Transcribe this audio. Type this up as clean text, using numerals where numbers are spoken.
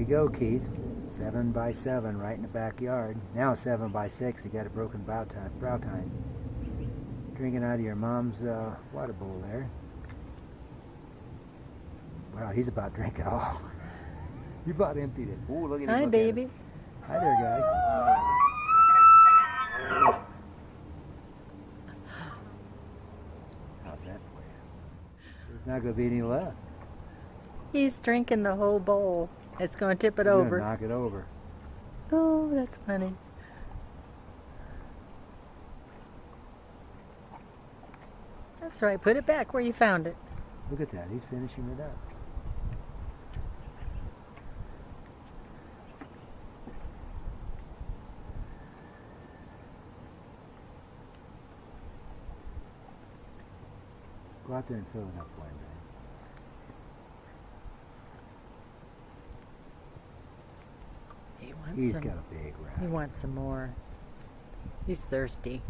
go, Keith. 7 by 7 right in the backyard. Now 7 by 6. You got a broken brow tine. Drinking out of your mom's water bowl there. Wow, he's about to drink it all. You about emptied it. Ooh, look at him. Hi, baby. Hi there, guy. How's that for you? There's not going to be any left. He's drinking the whole bowl. It's going to tip it You're over. gonna knock it over. Oh, that's funny. That's right. Put it back where you found it. Look at that. He's finishing it up. Go out there and fill it up for him, man. He wants He's some. got a big He round. wants some more. He's thirsty.